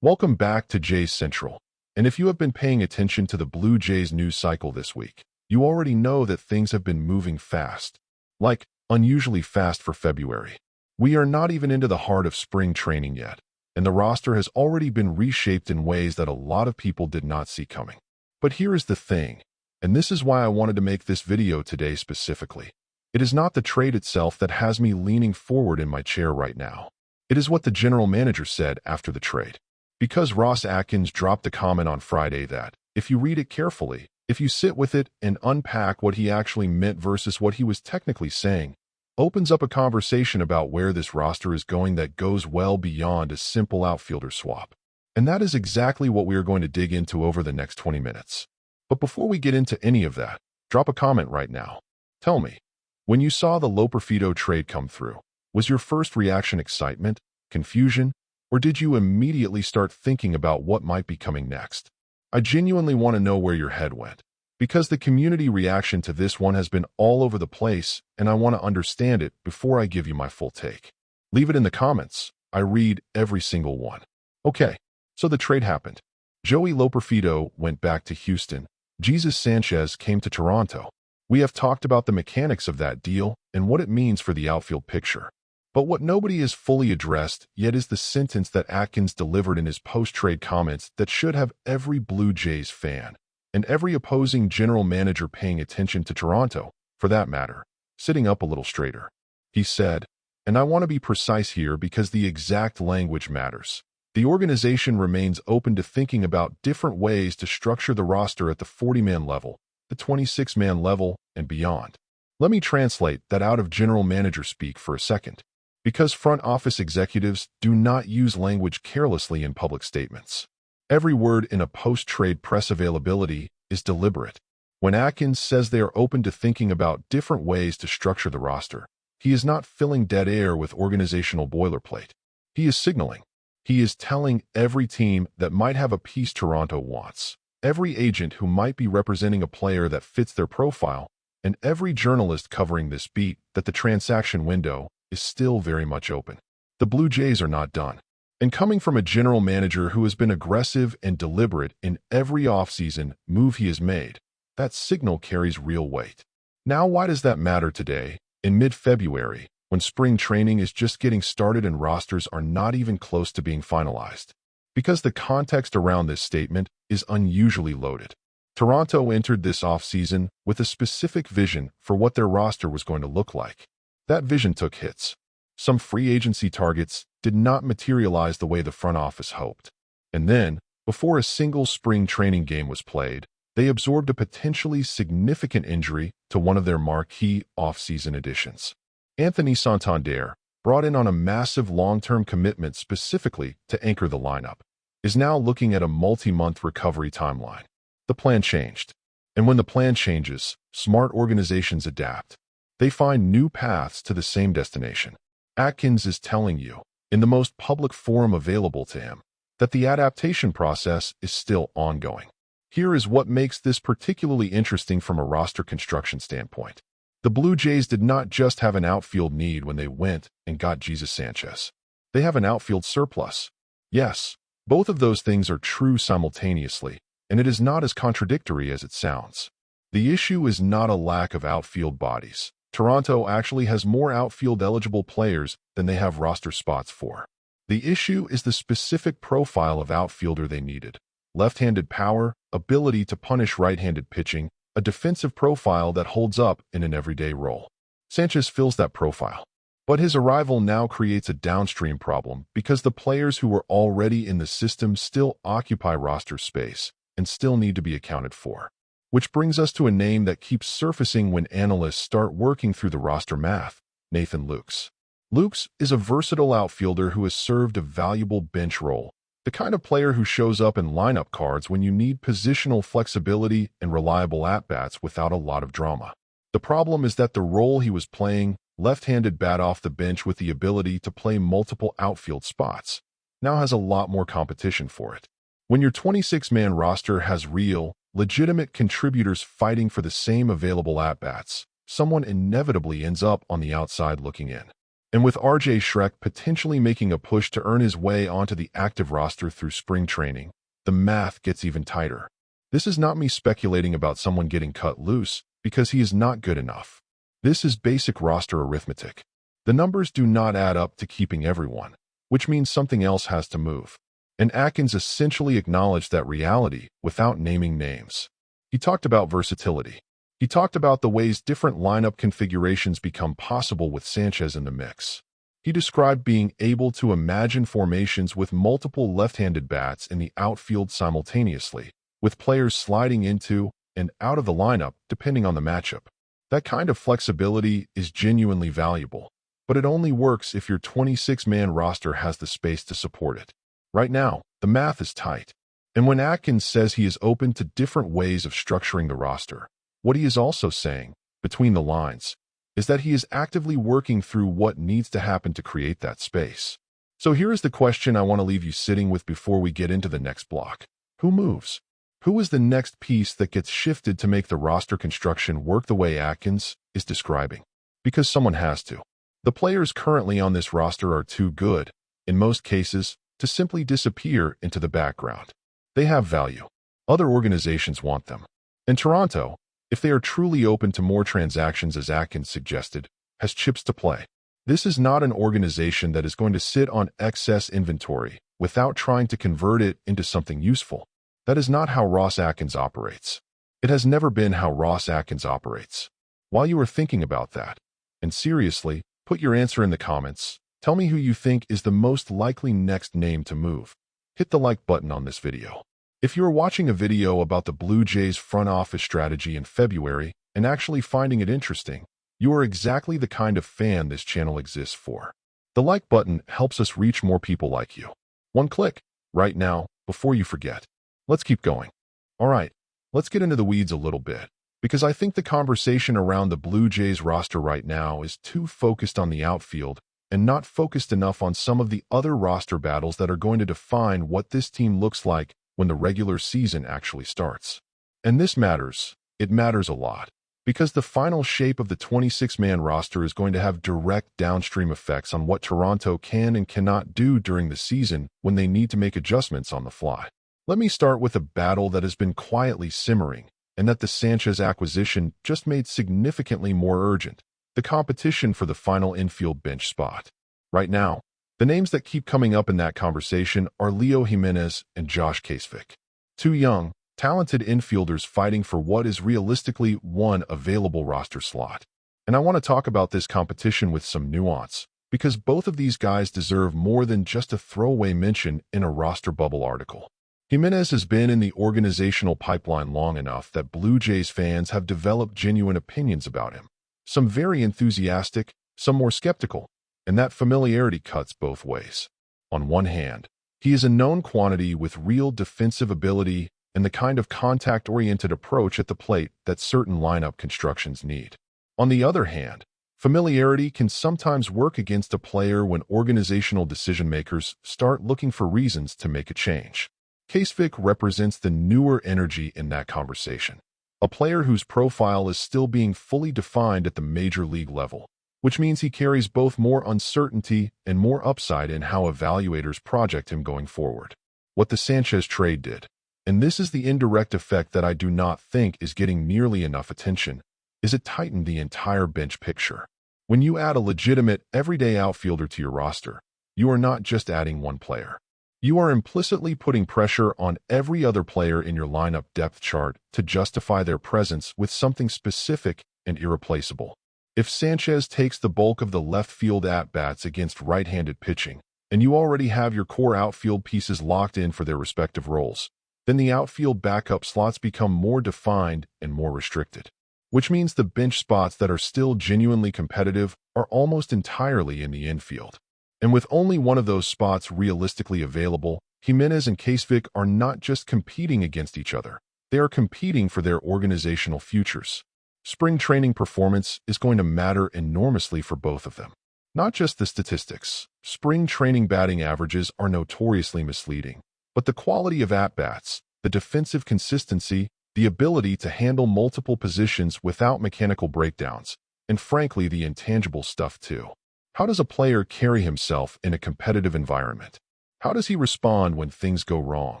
Welcome back to Jays Central. And if you have been paying attention to the Blue Jays news cycle this week, you already know that things have been moving fast. Like, unusually fast for February. We are not even into the heart of spring training yet, and the roster has already been reshaped in ways that a lot of people did not see coming. But here is the thing, and this is why I wanted to make this video today specifically. It is not the trade itself that has me leaning forward in my chair right now. It is what the general manager said after the trade. Because Ross Atkins dropped a comment on Friday that, if you read it carefully, if you sit with it and unpack what he actually meant versus what he was technically saying, opens up a conversation about where this roster is going that goes well beyond a simple outfielder swap. And that is exactly what we are going to dig into over the next 20 minutes. But before we get into any of that, drop a comment right now. Tell me, when you saw the Loperfido trade come through, was your first reaction excitement, confusion, or did you immediately start thinking about what might be coming next? I genuinely want to know where your head went, because the community reaction to this one has been all over the place, and I want to understand it before I give you my full take. Leave it in the comments. I read every single one. Okay, so the trade happened. Joey Loperfido went back to Houston. Jesus Sanchez came to Toronto. We have talked about the mechanics of that deal and what it means for the outfield picture. But what nobody has fully addressed yet is the sentence that Atkins delivered in his post-trade comments that should have every Blue Jays fan, and every opposing general manager paying attention to Toronto, for that matter, sitting up a little straighter. He said, and I want to be precise here because the exact language matters. The organization remains open to thinking about different ways to structure the roster at the 40-man level, the 26-man level, and beyond. Let me translate that out of general manager speak for a second. Because front office executives do not use language carelessly in public statements. Every word in a post-trade press availability is deliberate. When Atkins says they are open to thinking about different ways to structure the roster, he is not filling dead air with organizational boilerplate. He is signaling. He is telling every team that might have a piece Toronto wants, every agent who might be representing a player that fits their profile, and every journalist covering this beat that the transaction window is still very much open. The Blue Jays are not done. And coming from a general manager who has been aggressive and deliberate in every offseason move he has made, that signal carries real weight. Now, why does that matter today, in mid-February, when spring training is just getting started and rosters are not even close to being finalized? Because the context around this statement is unusually loaded. Toronto entered this offseason with a specific vision for what their roster was going to look like. That vision took hits. Some free agency targets did not materialize the way the front office hoped. And then, before a single spring training game was played, they absorbed a potentially significant injury to one of their marquee off-season additions. Anthony Santander, brought in on a massive long-term commitment specifically to anchor the lineup, is now looking at a multi-month recovery timeline. The plan changed. And when the plan changes, smart organizations adapt. They find new paths to the same destination. Atkins is telling you, in the most public forum available to him, that the adaptation process is still ongoing. Here is what makes this particularly interesting from a roster construction standpoint. The Blue Jays did not just have an outfield need when they went and got Jesus Sanchez. They have an outfield surplus. Yes, both of those things are true simultaneously, and it is not as contradictory as it sounds. The issue is not a lack of outfield bodies. Toronto actually has more outfield-eligible players than they have roster spots for. The issue is the specific profile of outfielder they needed. Left-handed power, ability to punish right-handed pitching, a defensive profile that holds up in an everyday role. Sanchez fills that profile. But his arrival now creates a downstream problem because the players who were already in the system still occupy roster space and still need to be accounted for. Which brings us to a name that keeps surfacing when analysts start working through the roster math, Nathan Lukes. Lukes is a versatile outfielder who has served a valuable bench role, the kind of player who shows up in lineup cards when you need positional flexibility and reliable at-bats without a lot of drama. The problem is that the role he was playing, left-handed bat off the bench with the ability to play multiple outfield spots, now has a lot more competition for it. When your 26-man roster has real, legitimate contributors fighting for the same available at-bats, someone inevitably ends up on the outside looking in. And with RJ Schreck potentially making a push to earn his way onto the active roster through spring training, the math gets even tighter. This is not me speculating about someone getting cut loose because he is not good enough. This is basic roster arithmetic. The numbers do not add up to keeping everyone, which means something else has to move. And Atkins essentially acknowledged that reality without naming names. He talked about versatility. He talked about the ways different lineup configurations become possible with Sanchez in the mix. He described being able to imagine formations with multiple left-handed bats in the outfield simultaneously, with players sliding into and out of the lineup depending on the matchup. That kind of flexibility is genuinely valuable, but it only works if your 26-man roster has the space to support it. Right now, the math is tight. And when Atkins says he is open to different ways of structuring the roster, what he is also saying, between the lines, is that he is actively working through what needs to happen to create that space. So here is the question I want to leave you sitting with before we get into the next block. Who moves? Who is the next piece that gets shifted to make the roster construction work the way Atkins is describing? Because someone has to. The players currently on this roster are too good, in most cases, to simply disappear into the background. They have value. Other organizations want them. And Toronto, if they are truly open to more transactions as Atkins suggested, has chips to play. This is not an organization that is going to sit on excess inventory without trying to convert it into something useful. That is not how Ross Atkins operates. It has never been how Ross Atkins operates. While you are thinking about that, and seriously, put your answer in the comments. Tell me who you think is the most likely next name to move. Hit the like button on this video. If you are watching a video about the Blue Jays front office strategy in February and actually finding it interesting, you are exactly the kind of fan this channel exists for. The like button helps us reach more people like you. One click, right now, before you forget. Let's keep going. All right, let's get into the weeds a little bit, because I think the conversation around the Blue Jays roster right now is too focused on the outfield and not focused enough on some of the other roster battles that are going to define what this team looks like when the regular season actually starts. And this matters. It matters a lot, because the final shape of the 26-man roster is going to have direct downstream effects on what Toronto can and cannot do during the season when they need to make adjustments on the fly. Let me start with a battle that has been quietly simmering and that the Sanchez acquisition just made significantly more urgent: the competition for the final infield bench spot. Right now, the names that keep coming up in that conversation are Leo Jimenez and Josh Kasvik. Two young, talented infielders fighting for what is realistically one available roster slot. And I want to talk about this competition with some nuance, because both of these guys deserve more than just a throwaway mention in a roster bubble article. Jimenez has been in the organizational pipeline long enough that Blue Jays fans have developed genuine opinions about him. Some very enthusiastic, some more skeptical, and that familiarity cuts both ways. On one hand, he is a known quantity with real defensive ability and the kind of contact-oriented approach at the plate that certain lineup constructions need. On the other hand, familiarity can sometimes work against a player when organizational decision-makers start looking for reasons to make a change. Kasvik represents the newer energy in that conversation, a player whose profile is still being fully defined at the major league level, which means he carries both more uncertainty and more upside in how evaluators project him going forward. What the Sanchez trade did, and this is the indirect effect that I do not think is getting nearly enough attention, is it tightened the entire bench picture. When you add a legitimate, everyday outfielder to your roster, you are not just adding one player. You are implicitly putting pressure on every other player in your lineup depth chart to justify their presence with something specific and irreplaceable. If Sanchez takes the bulk of the left field at-bats against right-handed pitching, and you already have your core outfield pieces locked in for their respective roles, then the outfield backup slots become more defined and more restricted, which means the bench spots that are still genuinely competitive are almost entirely in the infield. And with only one of those spots realistically available, Jimenez and Kasvik are not just competing against each other, they are competing for their organizational futures. Spring training performance is going to matter enormously for both of them. Not just the statistics. Spring training batting averages are notoriously misleading, but the quality of at-bats, the defensive consistency, the ability to handle multiple positions without mechanical breakdowns, and frankly the intangible stuff too. How does a player carry himself in a competitive environment? How does he respond when things go wrong?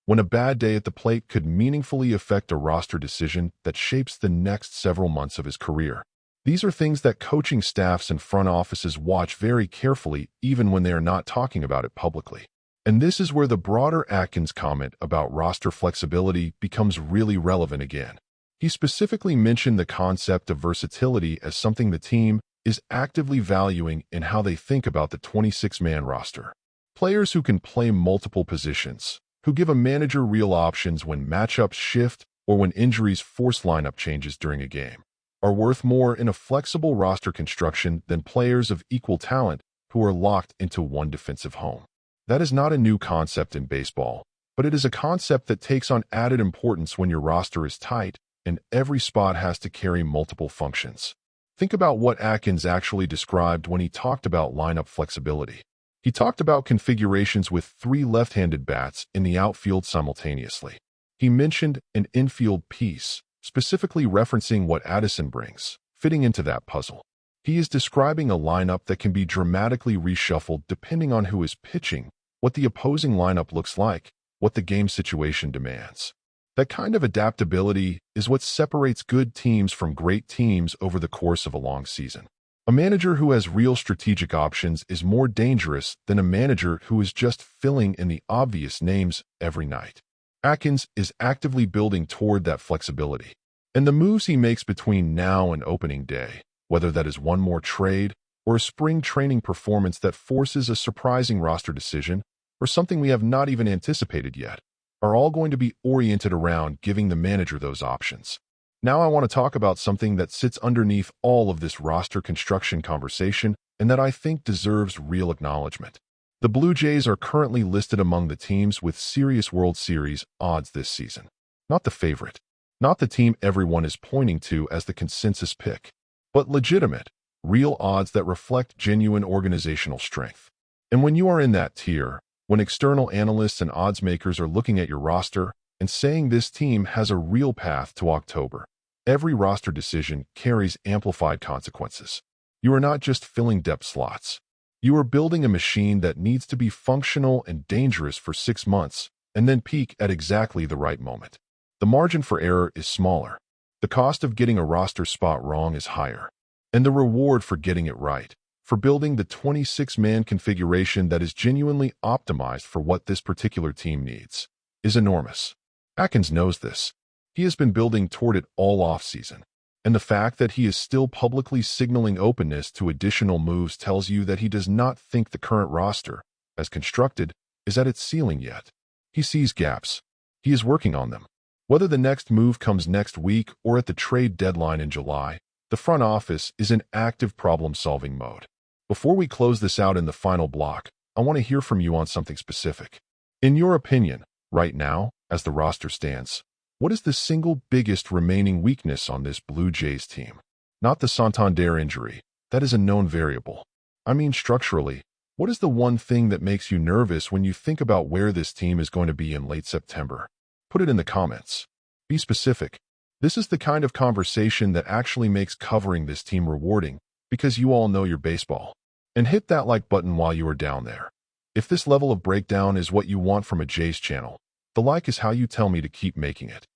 When a bad day at the plate could meaningfully affect a roster decision that shapes the next several months of his career. These are things that coaching staffs and front offices watch very carefully, even when they are not talking about it publicly. And this is where the broader Atkins comment about roster flexibility becomes really relevant again. He specifically mentioned the concept of versatility as something the team is actively valuing in how they think about the 26-man roster. Players who can play multiple positions, who give a manager real options when matchups shift or when injuries force lineup changes during a game, are worth more in a flexible roster construction than players of equal talent who are locked into one defensive home. That is not a new concept in baseball, but it is a concept that takes on added importance when your roster is tight and every spot has to carry multiple functions. Think about what Atkins actually described when he talked about lineup flexibility. He talked about configurations with 3 left-handed bats in the outfield simultaneously. He mentioned an infield piece, specifically referencing what Addison brings, fitting into that puzzle. He is describing a lineup that can be dramatically reshuffled depending on who is pitching, what the opposing lineup looks like, what the game situation demands. That kind of adaptability is what separates good teams from great teams over the course of a long season. A manager who has real strategic options is more dangerous than a manager who is just filling in the obvious names every night. Atkins is actively building toward that flexibility. And the moves he makes between now and opening day, whether that is one more trade or a spring training performance that forces a surprising roster decision or something we have not even anticipated yet, are all going to be oriented around giving the manager those options. Now I want to talk about something that sits underneath all of this roster construction conversation and that I think deserves real acknowledgement. The Blue Jays are currently listed among the teams with serious World Series odds this season. Not the favorite, not the team everyone is pointing to as the consensus pick, but legitimate, real odds that reflect genuine organizational strength. And when you are in that tier, when external analysts and odds makers are looking at your roster and saying this team has a real path to October, every roster decision carries amplified consequences. You are not just filling depth slots. You are building a machine that needs to be functional and dangerous for 6 months and then peak at exactly the right moment. The margin for error is smaller. The cost of getting a roster spot wrong is higher. And the reward for getting it right, for building the 26-man configuration that is genuinely optimized for what this particular team needs, is enormous. Atkins knows this. He has been building toward it all offseason. And the fact that he is still publicly signaling openness to additional moves tells you that he does not think the current roster, as constructed, is at its ceiling yet. He sees gaps. He is working on them. Whether the next move comes next week or at the trade deadline in July, the front office is in active problem-solving mode. Before we close this out in the final block, I want to hear from you on something specific. In your opinion, right now, as the roster stands, what is the single biggest remaining weakness on this Blue Jays team? Not the Santander injury. That is a known variable. I mean structurally, what is the one thing that makes you nervous when you think about where this team is going to be in late September? Put it in the comments. Be specific. This is the kind of conversation that actually makes covering this team rewarding because you all know your baseball. And hit that like button while you are down there. If this level of breakdown is what you want from a Jays channel, the like is how you tell me to keep making it.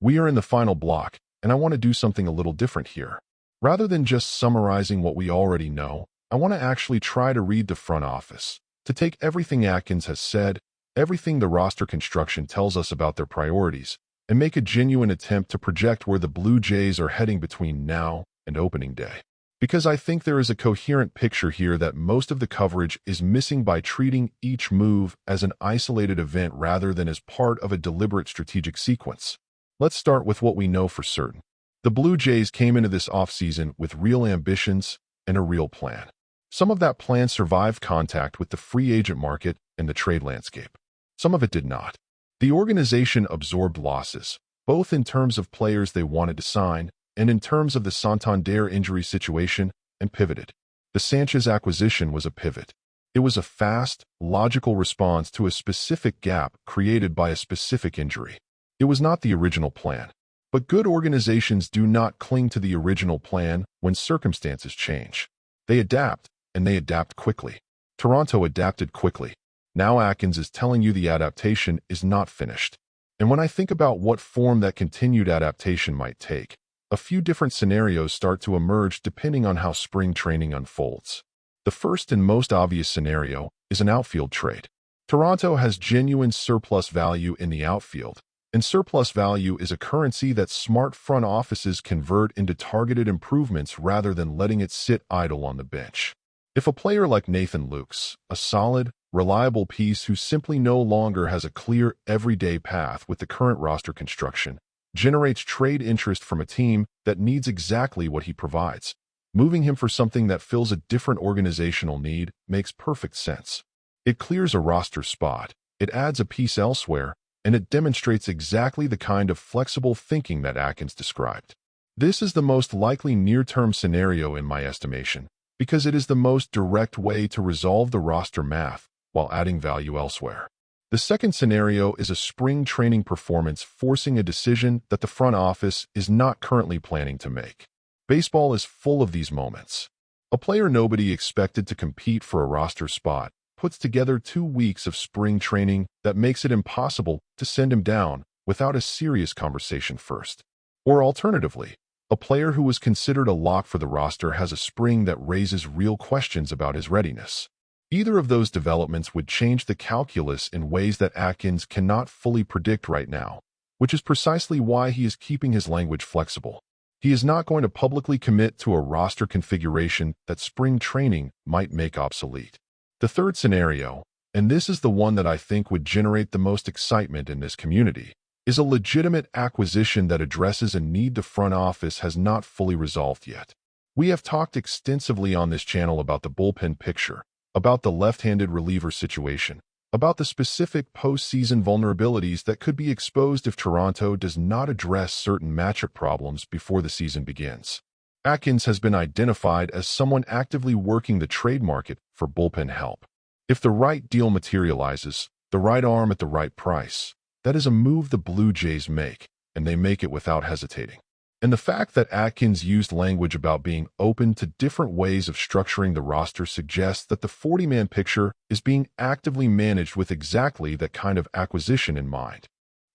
We are in the final block, and I want to do something a little different here. Rather than just summarizing what we already know, I want to actually try to read the front office, to take everything Atkins has said, everything the roster construction tells us about their priorities, and make a genuine attempt to project where the Blue Jays are heading between now and opening day. Because I think there is a coherent picture here that most of the coverage is missing by treating each move as an isolated event rather than as part of a deliberate strategic sequence. Let's start with what we know for certain. The Blue Jays came into this offseason with real ambitions and a real plan. Some of that plan survived contact with the free agent market and the trade landscape. Some of it did not. The organization absorbed losses, both in terms of players they wanted to sign and in terms of the Santander injury situation, and pivoted. The Sanchez acquisition was a pivot. It was a fast, logical response to a specific gap created by a specific injury. It was not the original plan. But good organizations do not cling to the original plan when circumstances change. They adapt, and they adapt quickly. Toronto adapted quickly. Now Atkins is telling you the adaptation is not finished. And when I think about what form that continued adaptation might take, a few different scenarios start to emerge depending on how spring training unfolds. The first and most obvious scenario is an outfield trade. Toronto has genuine surplus value in the outfield, and surplus value is a currency that smart front offices convert into targeted improvements rather than letting it sit idle on the bench. If a player like Nathan Lukes, a solid, reliable piece who simply no longer has a clear, everyday path with the current roster construction, generates trade interest from a team that needs exactly what he provides, moving him for something that fills a different organizational need makes perfect sense. It clears a roster spot, it adds a piece elsewhere, and it demonstrates exactly the kind of flexible thinking that Atkins described. This is the most likely near-term scenario in my estimation, because it is the most direct way to resolve the roster math while adding value elsewhere. The second scenario is a spring training performance forcing a decision that the front office is not currently planning to make. Baseball is full of these moments. A player nobody expected to compete for a roster spot puts together 2 weeks of spring training that makes it impossible to send him down without a serious conversation first. Or alternatively, a player who was considered a lock for the roster has a spring that raises real questions about his readiness. Either of those developments would change the calculus in ways that Atkins cannot fully predict right now, which is precisely why he is keeping his language flexible. He is not going to publicly commit to a roster configuration that spring training might make obsolete. The third scenario, and this is the one that I think would generate the most excitement in this community, is a legitimate acquisition that addresses a need the front office has not fully resolved yet. We have talked extensively on this channel about the bullpen picture, about the left-handed reliever situation, about the specific postseason vulnerabilities that could be exposed if Toronto does not address certain matchup problems before the season begins. Atkins has been identified as someone actively working the trade market for bullpen help. If the right deal materializes, the right arm at the right price, that is a move the Blue Jays make, and they make it without hesitating. And the fact that Atkins used language about being open to different ways of structuring the roster suggests that the 40-man picture is being actively managed with exactly that kind of acquisition in mind.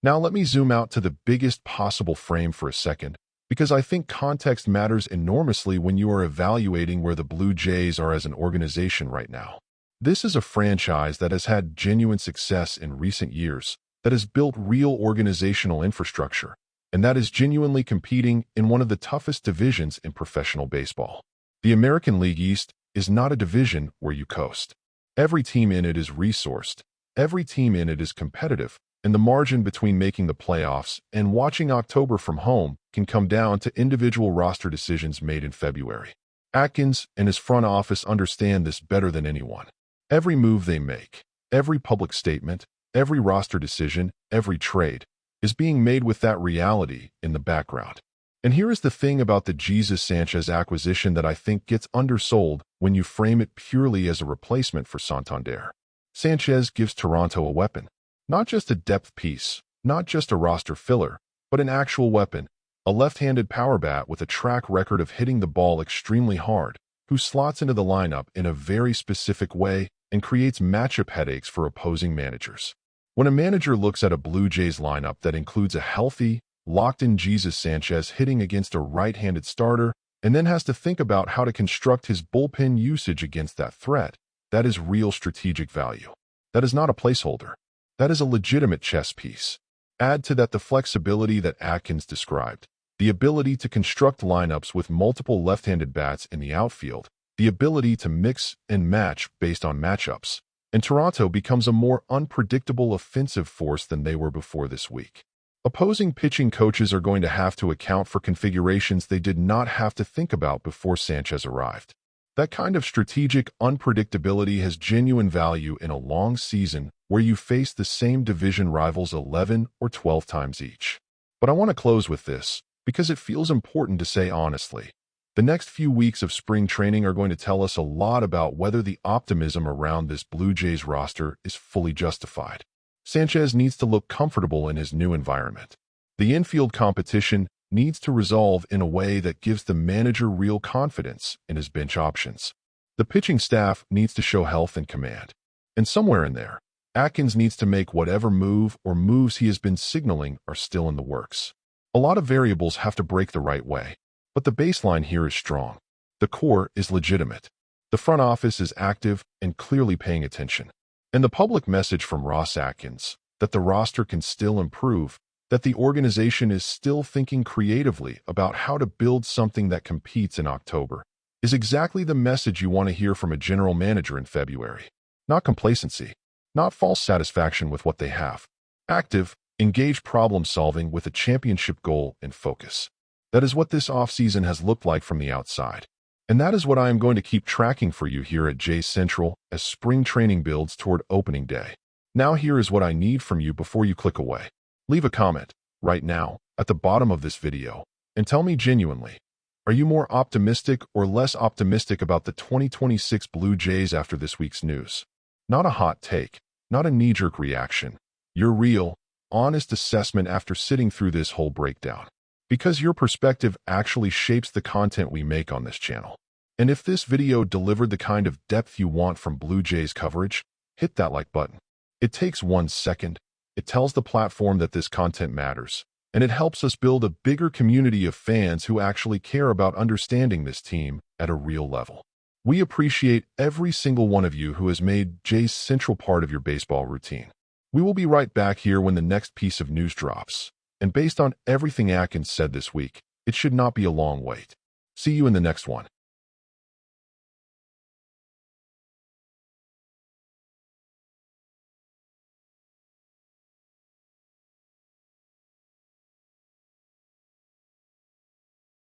Now let me zoom out to the biggest possible frame for a second, because I think context matters enormously when you are evaluating where the Blue Jays are as an organization right now. This is a franchise that has had genuine success in recent years, that has built real organizational infrastructure, and that is genuinely competing in one of the toughest divisions in professional baseball. The American League East is not a division where you coast. Every team in it is resourced, every team in it is competitive, and the margin between making the playoffs and watching October from home can come down to individual roster decisions made in February. Atkins and his front office understand this better than anyone. Every move they make, every public statement, every roster decision, every trade, is being made with that reality in the background. And here is the thing about the Jesus Sanchez acquisition that I think gets undersold when you frame it purely as a replacement for Santander. Sanchez gives Toronto a weapon. Not just a depth piece, not just a roster filler, but an actual weapon, a left-handed power bat with a track record of hitting the ball extremely hard, who slots into the lineup in a very specific way and creates matchup headaches for opposing managers. When a manager looks at a Blue Jays lineup that includes a healthy, locked-in Jesus Sanchez hitting against a right-handed starter and then has to think about how to construct his bullpen usage against that threat, that is real strategic value. That is not a placeholder. That is a legitimate chess piece. Add to that the flexibility that Atkins described, the ability to construct lineups with multiple left-handed bats in the outfield, the ability to mix and match based on matchups, and Toronto becomes a more unpredictable offensive force than they were before this week. Opposing pitching coaches are going to have to account for configurations they did not have to think about before Sanchez arrived. That kind of strategic unpredictability has genuine value in a long season where you face the same division rivals 11 or 12 times each. But I want to close with this, because it feels important to say honestly. The next few weeks of spring training are going to tell us a lot about whether the optimism around this Blue Jays roster is fully justified. Sanchez needs to look comfortable in his new environment. The infield competition needs to resolve in a way that gives the manager real confidence in his bench options. The pitching staff needs to show health and command. And somewhere in there, Atkins needs to make whatever move or moves he has been signaling are still in the works. A lot of variables have to break the right way, but the baseline here is strong. The core is legitimate. The front office is active and clearly paying attention. And the public message from Ross Atkins, that the roster can still improve, that the organization is still thinking creatively about how to build something that competes in October, is exactly the message you want to hear from a general manager in February. Not complacency, not false satisfaction with what they have. Active, engaged problem-solving with a championship goal and focus. That is what this offseason has looked like from the outside. And that is what I am going to keep tracking for you here at Jays Central as spring training builds toward opening day. Now here is what I need from you before you click away. Leave a comment, right now, at the bottom of this video, and tell me genuinely, are you more optimistic or less optimistic about the 2026 Blue Jays after this week's news? Not a hot take, not a knee-jerk reaction. Your real, honest assessment after sitting through this whole breakdown. Because your perspective actually shapes the content we make on this channel. And if this video delivered the kind of depth you want from Blue Jays coverage, hit that like button. It takes 1 second. It tells the platform that this content matters, and it helps us build a bigger community of fans who actually care about understanding this team at a real level. We appreciate every single one of you who has made Jays Central part of your baseball routine. We will be right back here when the next piece of news drops. And based on everything Atkins said this week, it should not be a long wait. See you in the next one.